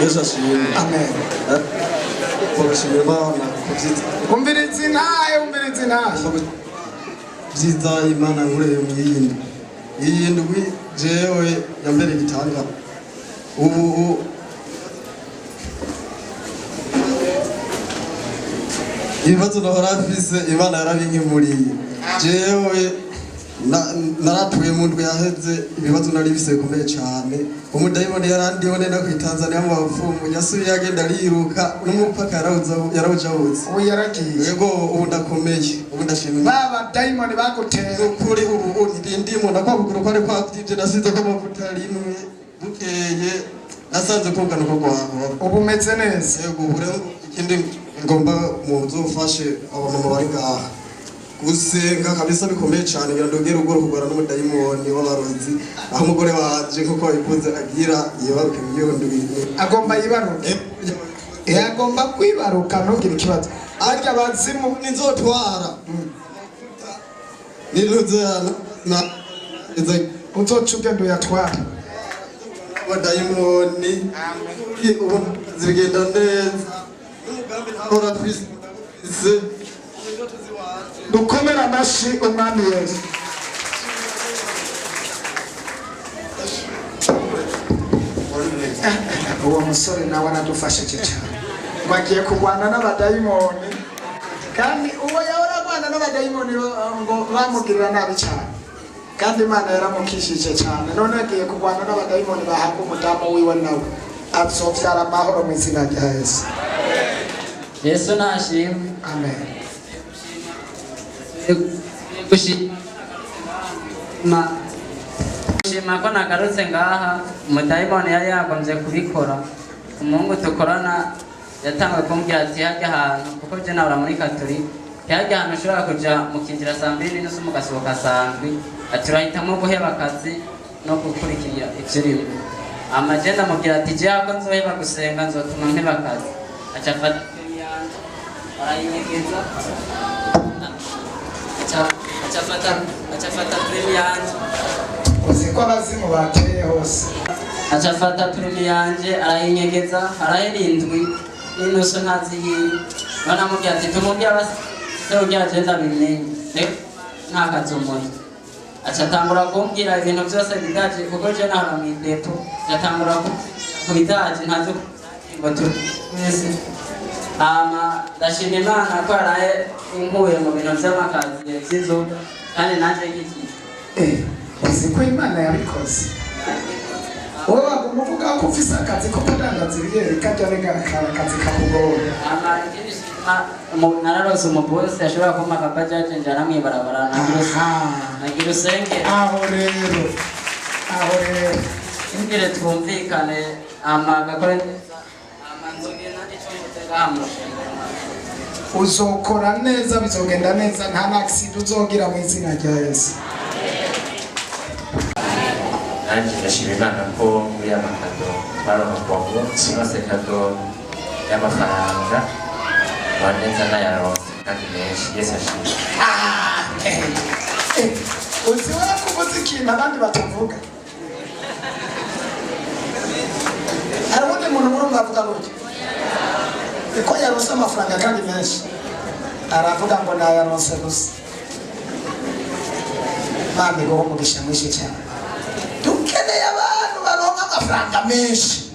Yesu asifiwe. Amen. Bashimira Imana umvirizi ntayo byiza Imana ngureye mu iyi ndwi jewe yambere gitanga ubu ibibazo nahora mfise Imana yarabinkemuriye jewe naratuye mu ndwi yaheze ibibazo nari bifise bikomeye cyane umudayimoni yarandiho nenda ku Tanzania mu bafumu yasubiye agenda ariruka n'umupaka yarawujawutse ubu yaragiye yego ubu ndakomeye ubu ndashimira baba dayimoni bagutera ukuri ubu ndimo ndakwabuguru ko ari kwavyije nasize ko amavuta rimwe bukeye nasanze kungana uko kwaho ubu meze neza yego ubu ikindi ngomba muzofashe abamama bari ngaha gusenga kabisa bikomeye cyane birandogera ubwo kugora n'umudayimoni w'abarozi aho umugore waje nkuko wabivuze agira yibaruke mu byondo agomba yibaruke agomba kwibaruka ntugire ikibazo arya bazimu nizotwara niluzana na uzoca ugenda uyatwara abadayimoni ubu zigenda neza n'umugambi ntahora twise dukomera amashi umwami Yesu uwo musore nawe aradufashije cyane bagiye kurwana n'abadayimoni kandi uwo yahora arwana n'abadayimoni ngo bamugirira nabi cyane kandi Imana yaramukishije cyane none agiye kurwana n'abadayimoni bahabwa umudamu wiwe nawe azovyara amahoro mu izina rya Yesu. Yesu nashimwe. Amen. Shima ko nagarutse ngaha umudayimoni yari yagombye kubikora umuhungu tukorana yatangwe kumbwira ati hajya ahantu kuko je nawe muri Katolika hajya ahantu ushobora kuja mukinjira saa 2:30 mugasohoka saa 7 ati urahitamo guheba akazi no gukurikira ikirimo amagenda mubwira ati je ako nzoheba gusenga nzotuma mpeba akazi acafata arayinyegeza acafata premi yanje uziko abazimu bateye hose acafata premi yanje arayinyegeza arayirindwi n'inusu ntaziyiwe none amubwira ati tumubwira abasore ugira agenda bimenye nta kazumuri acatangura kumbwira ibintu byose bidaje kuko je nahora mw'idepo acatangura ku bidaje ntazo ngo twese ndashima Imana ko yaraye inkuye mu bintu by'amakazi by'inzoga kandi nanjye ngiki uziko Imana yabikoze wowe wagomba uvuga ko ufise akazi ko kudandaza ibiyeri kajya rega akazi kakugora nararose umubosi ashobora kumpa akabajaje njana mw'ibarabara nagira usenge aho rero ingire twumvikane gakore uzokora neza bizogenda neza nta accident uzogira mu izina rya Yesu. Nanjye ndashima Imana ko muri amakado twaronka sinose kado y'amafaranga baneza n'ayaronse kandi menshi Yesu ashimwe. Uziwe kuvuza ikintu abandi batavuga hari undi muntu murumva avuga gutya ko yaronse amafaranga kandi menshi aravuga ngo nayaronse gusa mami go umugisha mwinshi cyane dukeneye abantu baronka amafaranga menshi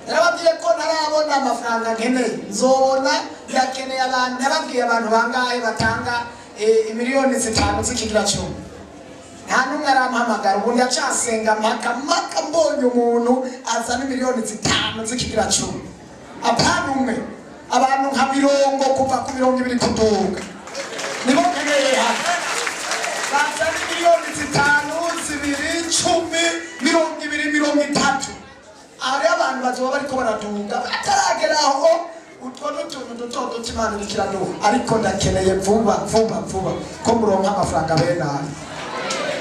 narababwiye ko ntarabona amafaranga nkeneye nzobona yakeneye abantu narabwiye abantu bangahe batanga miliyoni 5 z'ikigira cyumwe nta numwe arampamagara ubu ndacasenga mpaka mbonye umuntu azana miliyoni 5 z'ikigira cyumwe apana umwe abantu nka mirongo kuva ku 200 kuduga nibo nkeneye hano bazana miliyoni 5 2 10 20 ari abantu bazoba bariko baraduga batarageraho utwo n'utuntu duto Imana ikiraduha ariko ndakeneye vuba ko muronka amafaranga bene